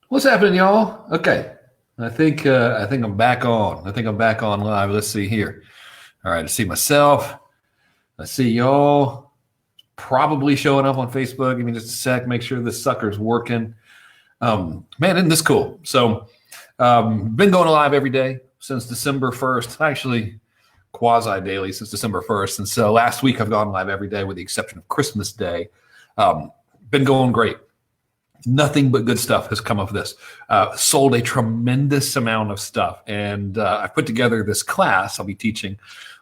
What's happening, y'all? Okay, I think I'm back on. I think I'm back on live. Let's see here. All right, I see myself. I see y'all probably showing up on Facebook. Give me just a sec. Make sure this sucker's working. Man, isn't this cool? So, been going live every day since December 1st. Actually, quasi daily since December 1st. And so last week I've gone live every day with the exception of Christmas Day. Been going great. Nothing but good stuff has come of this. Sold a tremendous amount of stuff. And I put together this class I'll be teaching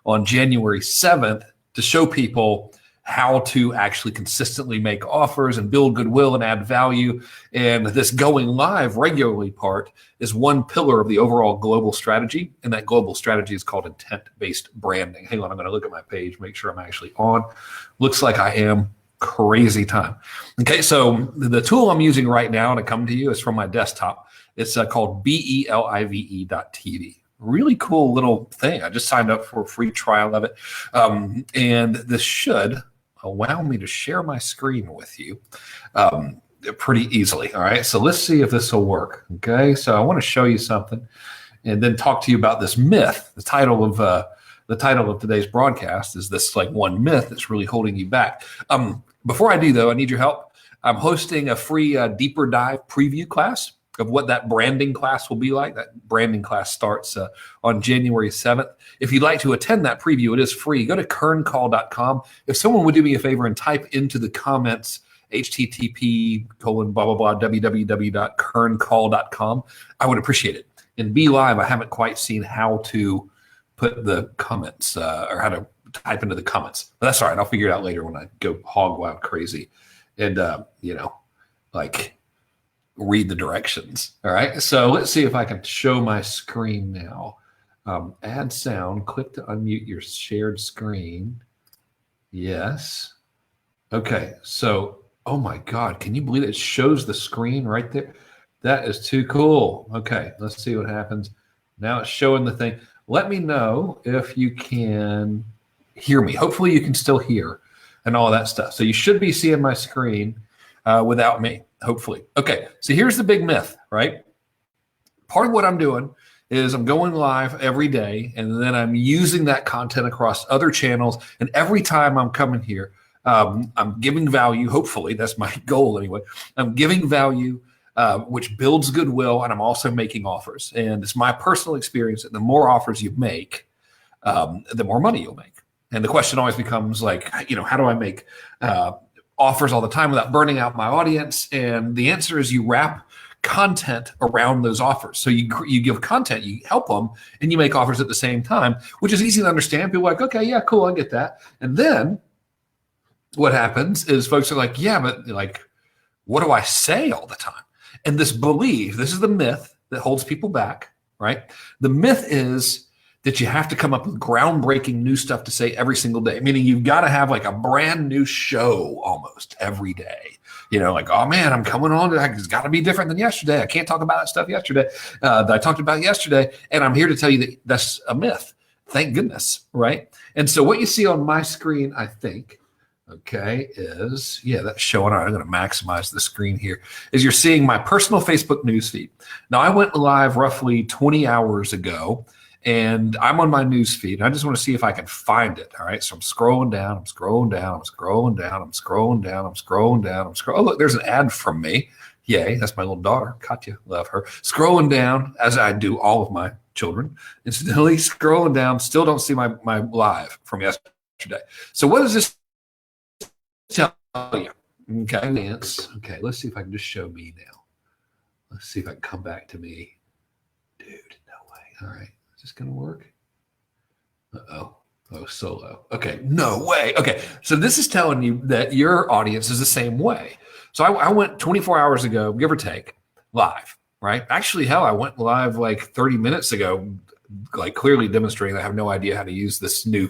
on January 7th to show people how to actually consistently make offers and build goodwill and add value. And this going live regularly part is one pillar of the overall global strategy. And that global strategy is called intent-based branding. Hang on, I'm going to look at my page, make sure I'm actually on. Looks like I am. Crazy time. Okay, so the tool I'm using right now to come to you is from my desktop. It's called BELIVE.tv. Really cool little thing. I just signed up for a free trial of it. And this should allow me to share my screen with you pretty easily. All right, so let's see if this will work. Okay, so I want to show you something and then talk to you about this myth. The title of today's broadcast is this like one myth that's really holding you back. Before I do, though, I need your help. I'm hosting a free deeper dive preview class of what that branding class will be like. That branding class starts on January 7th. If you'd like to attend that preview, it is free. Go to kerncall.com. If someone would do me a favor and type into the comments http://www.kerncall.com, I would appreciate it. In Be Live, I haven't quite seen how to put the comments or how to type into the comments. But that's all right. I'll figure it out later when I go hog wild crazy and, like read the directions. All right. So let's see if I can show my screen now. Add sound. Click to unmute your shared screen. Yes. Okay. So, oh my God. Can you believe it shows the screen right there? That is too cool. Okay. Let's see what happens. Now it's showing the thing. Let me know if you can hear me. Hopefully you can still hear and all of that stuff. So you should be seeing my screen without me, hopefully. Okay, so here's the big myth, right? Part of what I'm doing is I'm going live every day, and then I'm using that content across other channels. And every time I'm coming here, I'm giving value, hopefully. That's my goal anyway. I'm giving value which builds goodwill, and I'm also making offers. And it's my personal experience that the more offers you make, the more money you'll make. And the question always becomes like, how do I make offers all the time without burning out my audience? And the answer is you wrap content around those offers. So you give content, you help them, and you make offers at the same time, which is easy to understand. People are like, okay, yeah, cool, I get that. And then what happens is folks are like, yeah, but like, what do I say all the time? And this belief, this is the myth that holds people back, right? The myth is that you have to come up with groundbreaking new stuff to say every single day, meaning you've got to have like a brand new show almost every day. Like, oh man, I'm coming on. It's got to be different than yesterday. I can't talk about that stuff yesterday that I talked about yesterday. And I'm here to tell you that that's a myth. Thank goodness, right? And so what you see on my screen, I think, okay, is, that's showing. All right, I'm going to maximize the screen here. Is you're seeing my personal Facebook newsfeed. Now, I went live roughly 20 hours ago, and I'm on my news feed. And I just want to see if I can find it. All right. So I'm scrolling down. Oh, look, there's an ad from me. Yay. That's my little daughter. Katya. Love her. Scrolling down, as I do all of my children. Incidentally, scrolling down. Still don't see my live from yesterday. So what does this tell you? Okay, Lance. Okay, let's see if I can just show me now. Let's see if I can come back to me. Dude, no way. All right. Is this going to work? Uh-oh. Oh, solo. Okay, no way. Okay, so this is telling you that your audience is the same way. So I went 24 hours ago, give or take, live, right? Actually, hell, I went live like 30 minutes ago, like clearly demonstrating I have no idea how to use this new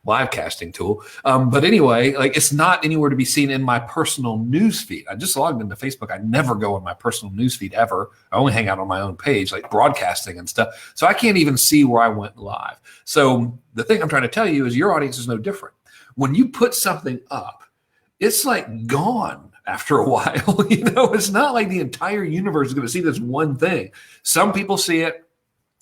live casting tool. But anyway, like it's not anywhere to be seen in my personal news feed. I just logged into Facebook. I never go on my personal news feed ever. I only hang out on my own page, like broadcasting and stuff. So I can't even see where I went live. So the thing I'm trying to tell you is your audience is no different. When you put something up, it's like gone after a while. You know, it's not like the entire universe is going to see this one thing. Some people see it,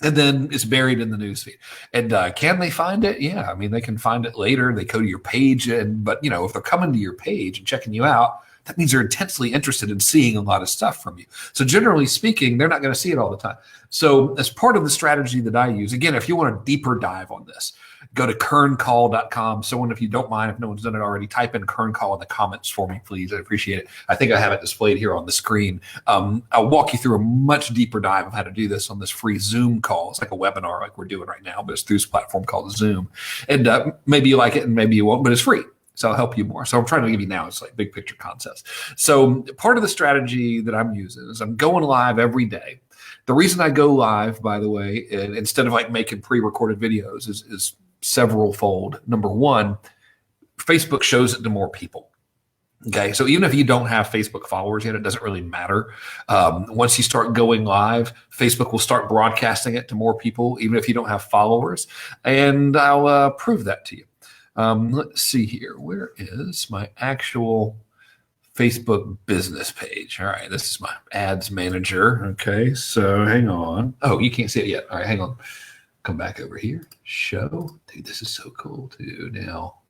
and then it's buried in the newsfeed. And can they find it? Yeah, I mean, they can find it later. They go to your page, but you know, if they're coming to your page and checking you out, that means they're intensely interested in seeing a lot of stuff from you. So generally speaking, they're not going to see it all the time. So as part of the strategy that I use, again, if you want a deeper dive on this, go to kerncall.com. Someone, if you don't mind, if no one's done it already, type in Kern Call in the comments for me, please. I appreciate it. I think I have it displayed here on the screen. I'll walk you through a much deeper dive of how to do this on this free Zoom call. It's like a webinar like we're doing right now, but it's through this platform called Zoom. And maybe you like it and maybe you won't, but it's free. So I'll help you more. So I'm trying to give you now, it's like big picture concepts. So part of the strategy that I'm using is I'm going live every day. The reason I go live, by the way, instead of like making pre-recorded videos is several fold. Number one, Facebook shows it to more people. Okay, so even if you don't have Facebook followers yet, it doesn't really matter. Once you start going live, Facebook will start broadcasting it to more people, even if you don't have followers. And I'll prove that to you. Let's see here. Where is my actual Facebook business page? All right, this is my ads manager. Okay, so hang on. Oh, you can't see it yet. All right, hang on. Come back over here. Show. Dude, this is so cool, too. Now,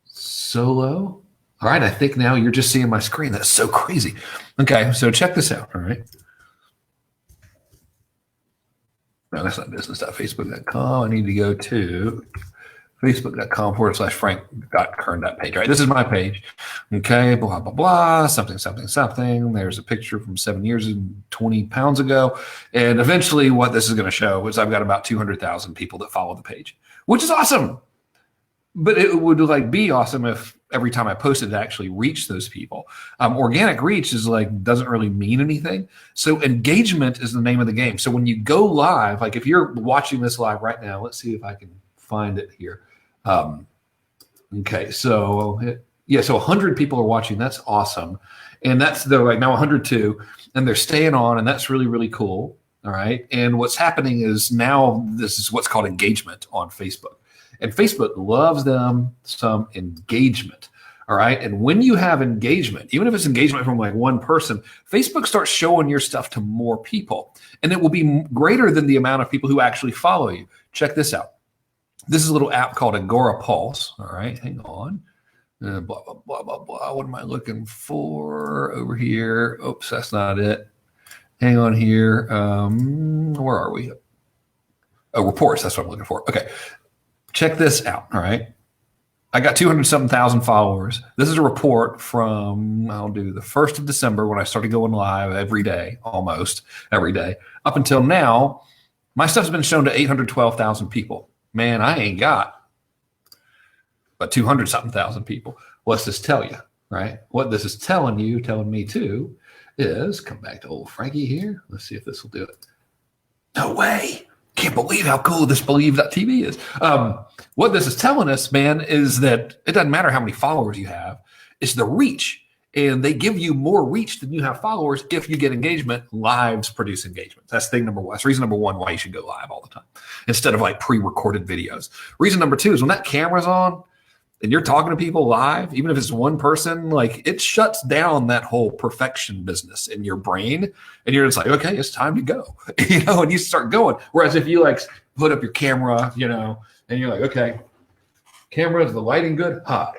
solo. All right, I think now you're just seeing my screen. That's so crazy. Okay, so check this out. All right. No, that's not business.facebook.com. I need to go to facebook.com/frank.kern page. All right, this is my page. Okay, blah, blah, blah, something, something, something. There's a picture from 7 years and 20 pounds ago. And eventually what this is going to show is I've got about 200,000 people that follow the page, which is awesome. But it would like be awesome if every time I posted it actually reached those people. Organic reach is like, doesn't really mean anything. So engagement is the name of the game. So when you go live, like if you're watching this live right now, let's see if I can find it here. Okay, so yeah, so 100 people are watching. That's awesome. And they're like now 102, and they're staying on, and that's really, really cool. All right. And what's happening is now this is what's called engagement on Facebook. And Facebook loves them some engagement. All right. And when you have engagement, even if it's engagement from like one person, Facebook starts showing your stuff to more people. And it will be greater than the amount of people who actually follow you. Check this out. This is a little app called Agora Pulse. All right, hang on. Blah, blah, blah, blah, blah. What am I looking for over here? Oops, that's not it. Hang on here. Where are we? Oh, reports. That's what I'm looking for. Okay, check this out. All right. I got 200-something thousand followers. This is a report from, I'll do the 1st of December when I started going live every day, almost every day. Up until now, my stuff's been shown to 812,000 people. Man, I ain't got but 200-something thousand people. What's this tell you, right? What this is telling you, telling me too, is come back to old Frankie here. Let's see if this will do it. No way. Can't believe how cool this Believe.tv is. What this is telling us, man, is that it doesn't matter how many followers you have. It's the reach. And they give you more reach than you have followers if you get engagement. Lives produce engagement. That's thing number one. That's reason number one why you should go live all the time instead of like pre-recorded videos. Reason number two is when that camera's on and you're talking to people live, even if it's one person, like it shuts down that whole perfection business in your brain. And you're just like, okay, it's time to go, and you start going. Whereas if you like put up your camera, and you're like, okay, camera, is the lighting good? Hi.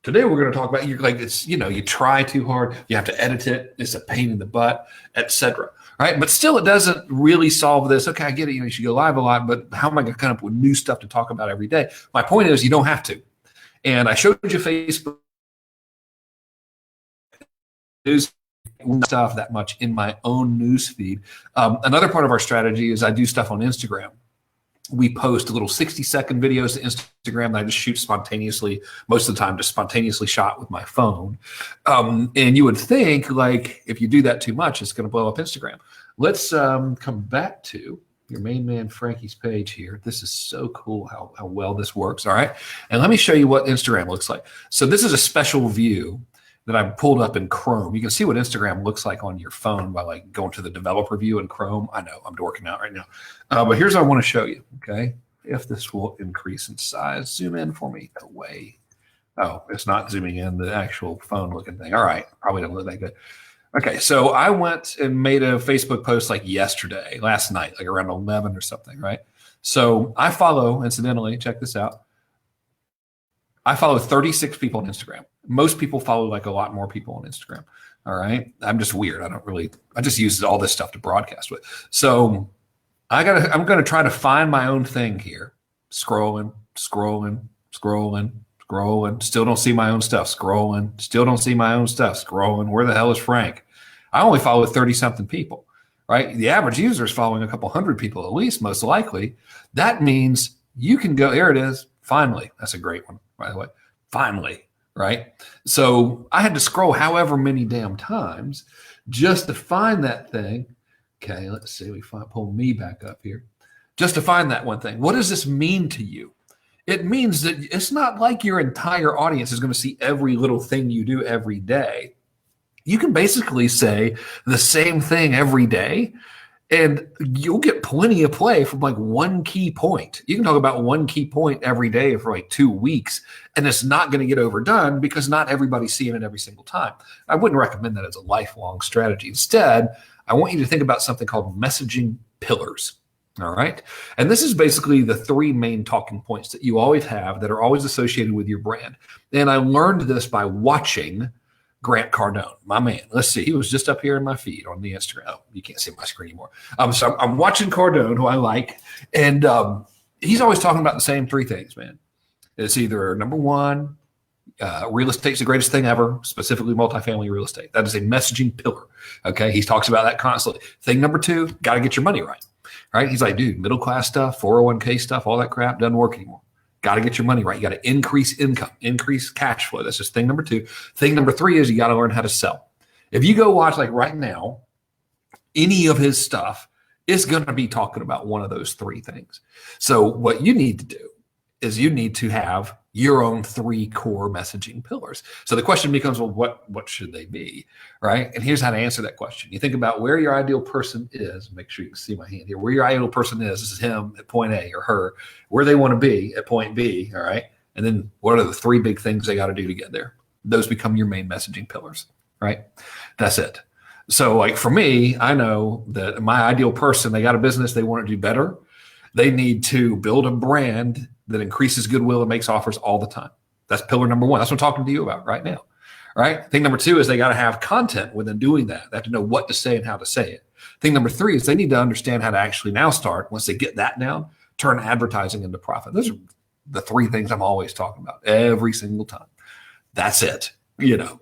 Today we're going to talk about you try too hard, you have to edit it, it's a pain in the butt, etc. Right? But still, it doesn't really solve this. Okay, I get it. You should go live a lot, but how am I going to come up with new stuff to talk about every day? My point is, you don't have to. And I showed you Facebook news stuff that much in my own news feed. Another part of our strategy is I do stuff on Instagram. We post little 60-second videos to Instagram that I just shoot spontaneously, most of the time just spontaneously shot with my phone. And you would think, like, if you do that too much, it's going to blow up Instagram. Let's come back to your main man Frankie's page here. This is so cool how well this works, all right? And let me show you what Instagram looks like. So this is a special view that I pulled up in Chrome. You can see what Instagram looks like on your phone by like going to the developer view in Chrome. I know I'm dorking out right now, but here's what I want to show you. Okay, if this will increase in size, zoom in for me. Away, Oh, it's not zooming in the actual phone looking thing. All right. Probably don't look that good. Okay. So I went and made a Facebook post like yesterday, last night, like around 11 or something, right? So I follow, incidentally, check this out. I follow 36 people on Instagram. Most people follow like a lot more people on Instagram. All right. I'm just weird. I just use all this stuff to broadcast with. So I'm going to try to find my own thing here. Scrolling. Still don't see my own stuff. Scrolling. Still don't see my own stuff. Scrolling. Where the hell is Frank? I only follow 30 something people, right? The average user is following a couple hundred people at least, most likely. That means you can go, here it is. Finally. That's a great one, by the way. Finally, right? So I had to scroll however many damn times just to find that thing. Okay, let's see. Pull me back up here. Just to find that one thing. What does this mean to you? It means that it's not like your entire audience is going to see every little thing you do every day. You can basically say the same thing every day, and you'll get plenty of play from like one key point. You can talk about one key point every day for like 2 weeks, and it's not going to get overdone because not everybody's seeing it every single time. I wouldn't recommend that as a lifelong strategy. Instead, I want you to think about something called messaging pillars. All right. And this is basically the 3 main talking points that you always have that are always associated with your brand. And I learned this by watching Grant Cardone, my man. Let's see. He was just up here in my feed on the Instagram. Oh, you can't see my screen anymore. So I'm watching Cardone, who I like. And he's always talking about the same 3 things, man. It's either number 1, real estate's the greatest thing ever, specifically multifamily real estate. That is a messaging pillar. Okay. He talks about that constantly. Thing number 2, got to get your money right. Right? He's like, dude, middle class stuff, 401k stuff, all that crap doesn't work anymore. Got to get your money right. You got to increase income, increase cash flow. That's just thing number 2. Thing number 3 is you got to learn how to sell. If you go watch like right now, any of his stuff is going to be talking about one of those 3 things. So what you need to do is you need to have your own 3 core messaging pillars. So the question becomes, well, what should they be, right? And here's how to answer that question. You think about where your ideal person is. Make sure you can see my hand here. Where your ideal person is, this is him at point A or her, where they want to be at point B, all right? And then what are the 3 big things they got to do to get there? Those become your main messaging pillars, right? That's it. So like for me, I know that my ideal person, they got a business, they want to do better. They need to build a brand that increases goodwill and makes offers all the time. That's pillar number 1. That's what I'm talking to you about right now. Right? Thing number 2 is they got to have content within doing that. They have to know what to say and how to say it. Thing number 3 is they need to understand how to actually now start, once they get that down, turn advertising into profit. Those are the 3 things I'm always talking about every single time. That's it,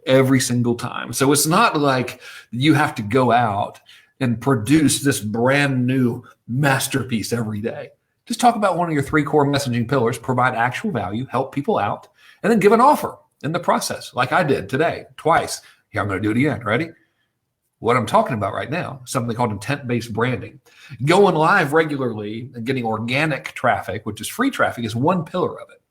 every single time. So it's not like you have to go out and produce this brand new masterpiece every day. Just talk about one of your 3 core messaging pillars, provide actual value, help people out, and then give an offer in the process, like I did today, twice. Here, I'm going to do it again. Ready? What I'm talking about right now, something called intent-based branding. Going live regularly and getting organic traffic, which is free traffic, is 1 pillar of it.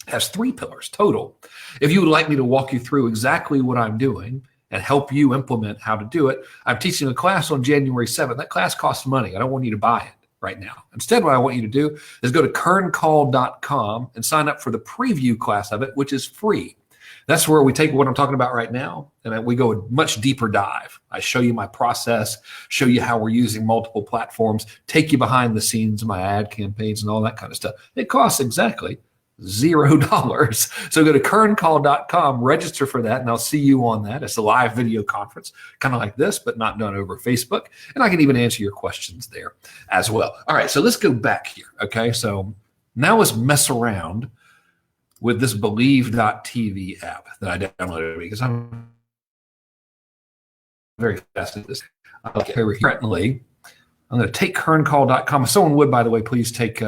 It has 3 pillars total. If you would like me to walk you through exactly what I'm doing and help you implement how to do it, I'm teaching a class on January 7th. That class costs money. I don't want you to buy it right now. Instead, what I want you to do is go to kerncall.com and sign up for the preview class of it, which is free. That's where we take what I'm talking about right now, and we go a much deeper dive. I show you my process, show you how we're using multiple platforms, take you behind the scenes of my ad campaigns and all that kind of stuff. It costs exactly $0. So go to kerncall.com, register for that, and I'll see you on that. It's a live video conference, kind of like this, but not done over Facebook. And I can even answer your questions there as well. All right, so let's go back here. Okay, so now let's mess around with this Believe.tv app that I downloaded because I'm very fast at this. Over here, currently, I'm going to take kerncall.com. If someone would, by the way, please take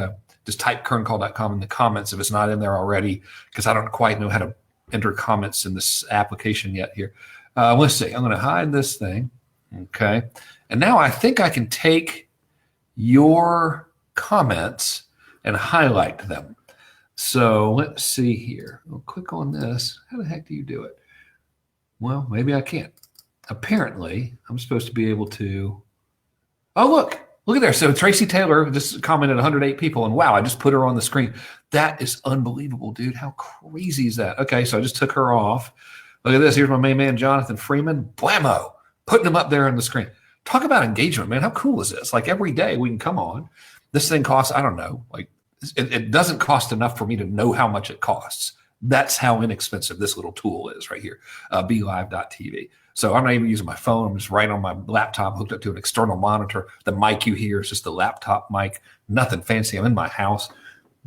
just type kerncall.com in the comments if it's not in there already, because I don't quite know how to enter comments in this application yet here. Let's see. I'm going to hide this thing. Okay. And now I think I can take your comments and highlight them. So let's see here. I'll click on this. How the heck do you do it? Well, maybe I can't. Apparently, I'm supposed to be able to. Oh, look Look at there. So Tracy Taylor just commented 108 people, and wow, I just put her on the screen. That is unbelievable, dude. How crazy is that? Okay, so I just took her off. Look at this. Here's my main man, Jonathan Freeman. Blammo. Putting him up there on the screen. Talk about engagement, man. How cool is this? Like every day we can come on. This thing costs, I don't know, like it doesn't cost enough for me to know how much it costs. That's how inexpensive this little tool is right here, BeLive.tv. So I'm not even using my phone. I'm just right on my laptop, hooked up to an external monitor. The mic you hear is just a laptop mic, nothing fancy. I'm in my house,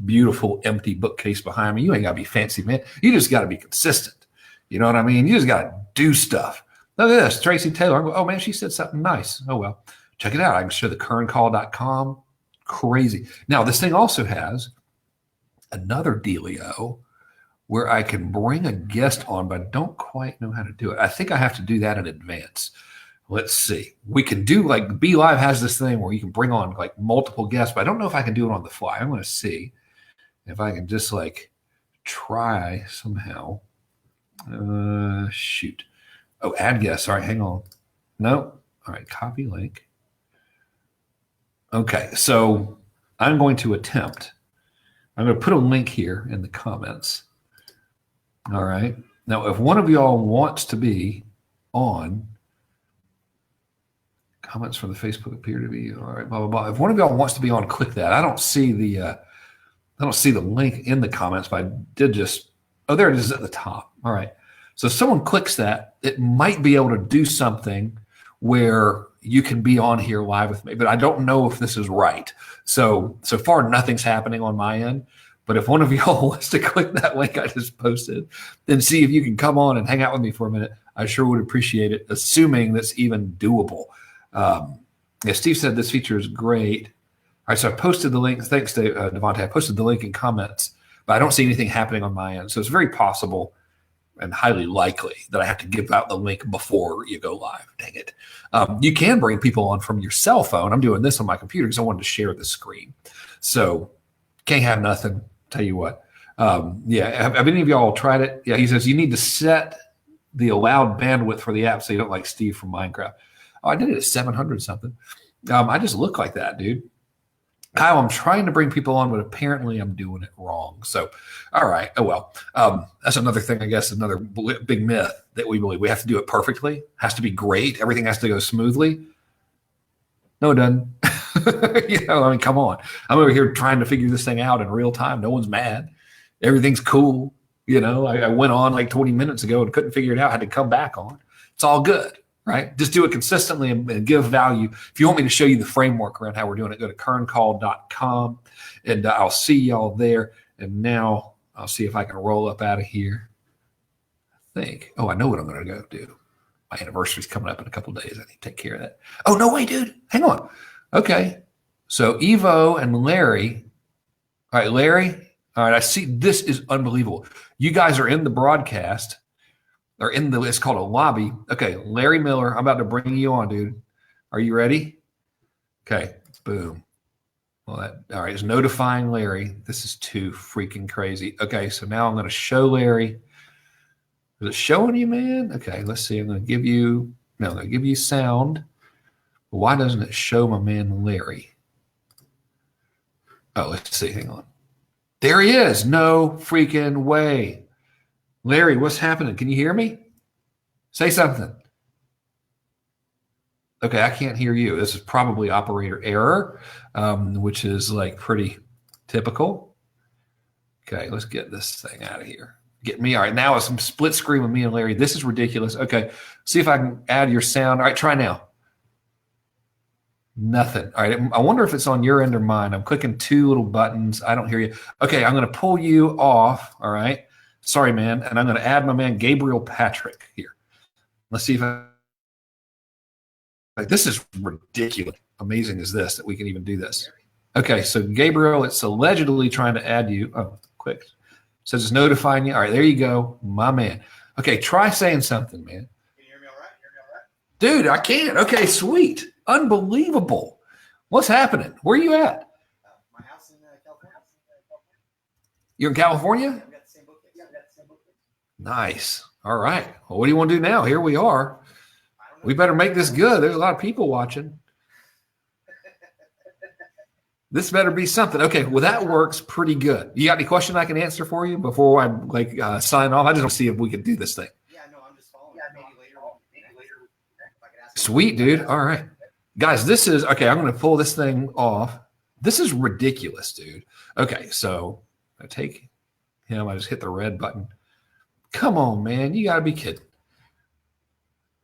beautiful empty bookcase behind me. You ain't got to be fancy, man. You just got to be consistent. You know what I mean? You just got to do stuff. Look at this, Tracy Taylor. Oh, man, she said something nice. Oh, well, check it out. I can show the kerncall.com. Crazy. Now, this thing also has another dealio where I can bring a guest on, but I don't quite know how to do it. I think I have to do that in advance. Let's see. We can do like BeLive has this thing where you can bring on like multiple guests, but I don't know if I can do it on the fly. I'm going to see if I can just like try somehow. Shoot. Oh, add guests. All right, hang on. No. All right, copy link. Okay, so I'm going to attempt. I'm going to put a link here in the comments. All right. Now, if one of y'all wants to be on, comments from the Facebook appear to be all right. Blah blah blah. If one of y'all wants to be on, click that. I don't see the link in the comments, but I did just. Oh, there it is at the top. All right. So if someone clicks that, it might be able to do something where you can be on here live with me, but I don't know if this is right. So far, nothing's happening on my end. But if one of y'all wants to click that link I just posted, then see if you can come on and hang out with me for a minute. I sure would appreciate it, assuming that's even doable. Yeah, Steve said this feature is great. All right, so I posted the link. Thanks to Devontae. I posted the link in comments, but I don't see anything happening on my end. So it's very possible and highly likely that I have to give out the link before you go live. Dang it. You can bring people on from your cell phone. I'm doing this on my computer because I wanted to share the screen. So can't have nothing. Tell you what. Yeah, have any of y'all tried it? Yeah, he says you need to set the allowed bandwidth for the app so you don't like Steve from Minecraft. Oh, I did it at 700 something. I just look like that, dude. Kyle, I'm trying to bring people on, but apparently I'm doing it wrong. So, all right. Oh, well, that's another thing, I guess, another big myth that we believe. We have to do it perfectly. Has to be great. Everything has to go smoothly. No, it doesn't. I mean, come on. I'm over here trying to figure this thing out in real time. No one's mad. Everything's cool. I went on like 20 minutes ago and couldn't figure it out. I had to come back on. It's all good. Right? Just do it consistently and give value. If you want me to show you the framework around how we're doing it, go to kerncall.com and I'll see y'all there. And now I'll see if I can roll up out of here. I think. Oh, I know what I'm going to go do. My anniversary's coming up in a couple of days. I need to take care of that. Oh, no way, dude. Hang on. Okay. So Evo and Larry. All right, Larry. All right. I see. This is unbelievable. You guys are in the broadcast. Or it's called a lobby. Okay, Larry Miller, I'm about to bring you on, dude. Are you ready? Okay, boom. Well, all right, it's notifying Larry. This is too freaking crazy. Okay, so now I'm going to show Larry. Is it showing you, man? Okay, let's see. I'm going to give you sound. Why doesn't it show my man Larry? Oh, let's see. Hang on. There he is. No freaking way. Larry, what's happening? Can you hear me? Say something. Okay, I can't hear you. This is probably operator error, which is like pretty typical. Okay, let's get this thing out of here. Get me. All right, now it's some split screen with me and Larry. This is ridiculous. Okay, see if I can add your sound. All right, try now. Nothing. All right, I wonder if it's on your end or mine. I'm clicking two little buttons. I don't hear you. Okay, I'm going to pull you off. All right. Sorry, man. And I'm going to add my man Gabriel Patrick here. Let's see if this is ridiculous. Amazing is this that we can even do this. Okay, so Gabriel, it's allegedly trying to add you. Oh, quick. Says it's notifying you. All right, there you go, my man. Okay, try saying something, man. Can you hear me all right? Dude, I can. Okay, sweet. Unbelievable. What's happening? Where are you at? My house in California. You're in California? Nice. All right. Well, what do you want to do now? Here we are. We better make this good. There's a lot of people watching. This better be something. Okay, well, that works pretty good. You got any question I can answer for you before I sign off? I just want to see if we can do this thing. Yeah, no, I'm just following. Maybe later if I could ask. Sweet, dude. All right. Guys, this is, okay, I'm going to pull this thing off. This is ridiculous, dude. Okay, so I take him. I just hit the red button. Come on, man. You got to be kidding.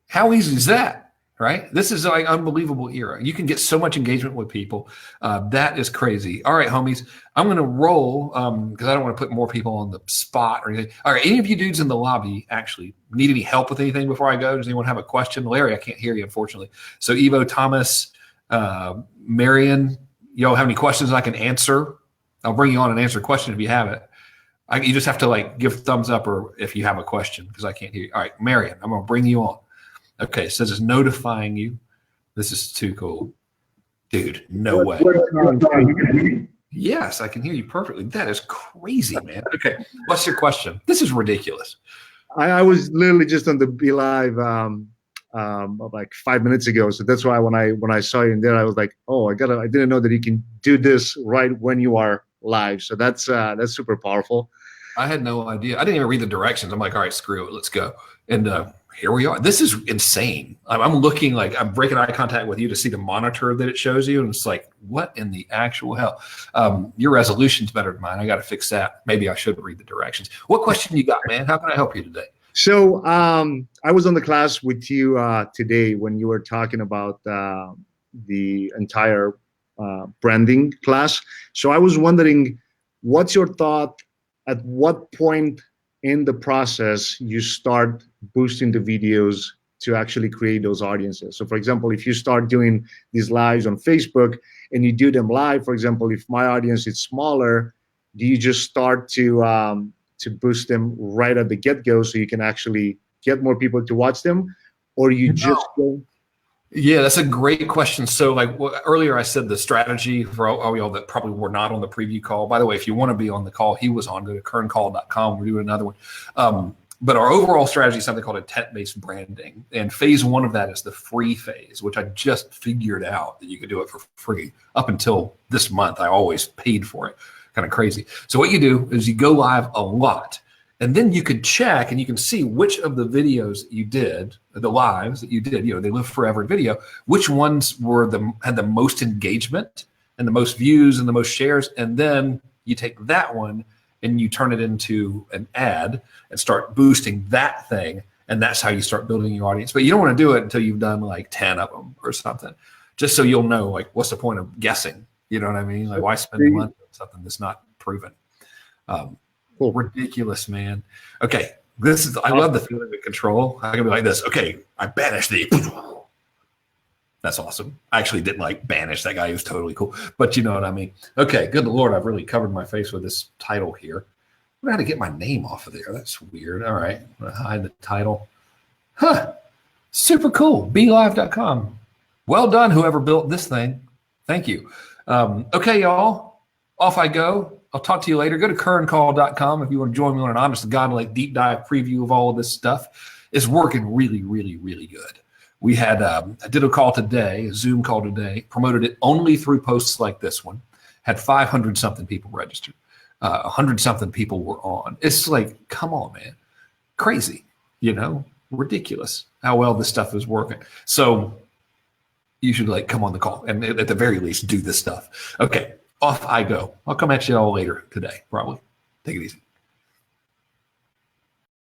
How easy is that? Right? This is like unbelievable era. You can get so much engagement with people. That is crazy. All right, homies. I'm going to roll because I don't want to put more people on the spot or anything. All right, any of you dudes in the lobby actually need any help with anything before I go? Does anyone have a question? Larry, I can't hear you, unfortunately. So Evo, Thomas, Marion, y'all have any questions I can answer? I'll bring you on and answer a question if you have it. You just have to like give thumbs up or if you have a question because I can't hear you. All right, Marion, I'm going to bring you on. Okay, it says it's notifying you. This is too cool. Dude, no way. Yes, I can hear you perfectly. That is crazy, man. Okay, what's your question? This is ridiculous. I was literally just on the Be Live like 5 minutes ago. So that's why when I saw you in there, I was like, oh, I didn't know that you can do this right when you are live. So that's super powerful. I had no idea. I didn't even read the directions. I'm like, all right, screw it. Let's go. And here we are. This is insane. I'm looking like I'm breaking eye contact with you to see the monitor that it shows you. And it's like, what in the actual hell? Your resolution's better than mine. I got to fix that. Maybe I should read the directions. What question you got, man? How can I help you today? So I was on the class with you today when you were talking about the entire branding class. So I was wondering, what's your thought? At what point in the process you start boosting the videos to actually create those audiences? So for example, if you start doing these lives on Facebook and you do them live, for example, if my audience is smaller, do you just start to boost them right at the get-go so you can actually get more people to watch them? Or you just go? Yeah, that's a great question. So like earlier I said the strategy for all y'all that probably were not on the preview call. By the way, if you want to be on the call he was on, go to kerncall.com. We're doing another one. But our overall strategy is something called intent-based branding. And phase one of that is the free phase, which I just figured out that you could do it for free. Up until this month, I always paid for it. Kind of crazy. So what you do is you go live a lot. And then you could check and you can see which of the videos you did, the lives that you did, they live forever in video, which ones had the most engagement and the most views and the most shares. And then you take that one and you turn it into an ad and start boosting that thing. And that's how you start building your audience. But you don't want to do it until you've done like 10 of them or something, just so you'll know, like, what's the point of guessing? You know what I mean? Like, why spend the money on something that's not proven? Cool. Ridiculous, man. Okay, I love the feeling of control. I can be like this. Okay, I banished thee. That's awesome. I actually didn't like banish that guy. He was totally cool. But you know what I mean. Okay, good Lord, I've really covered my face with this title here. I'm gonna have to get my name off of there. That's weird. All right, I'm gonna hide the title. Huh. Super cool. BeLive.com. Well done, whoever built this thing. Thank you. Okay, y'all. Off I go. I'll talk to you later. Go to kerncall.com if you want to join me on an honest to God like deep dive preview of all of this stuff. It's working really, really, really good. We had I did a call today, a Zoom call today, promoted it only through posts like this one, had 500 something people registered, 100 something people were on. It's like, come on, man, crazy, ridiculous how well this stuff is working. So you should like come on the call and at the very least do this stuff. Okay. Off I go. I'll come at you all later today, probably. Take it easy.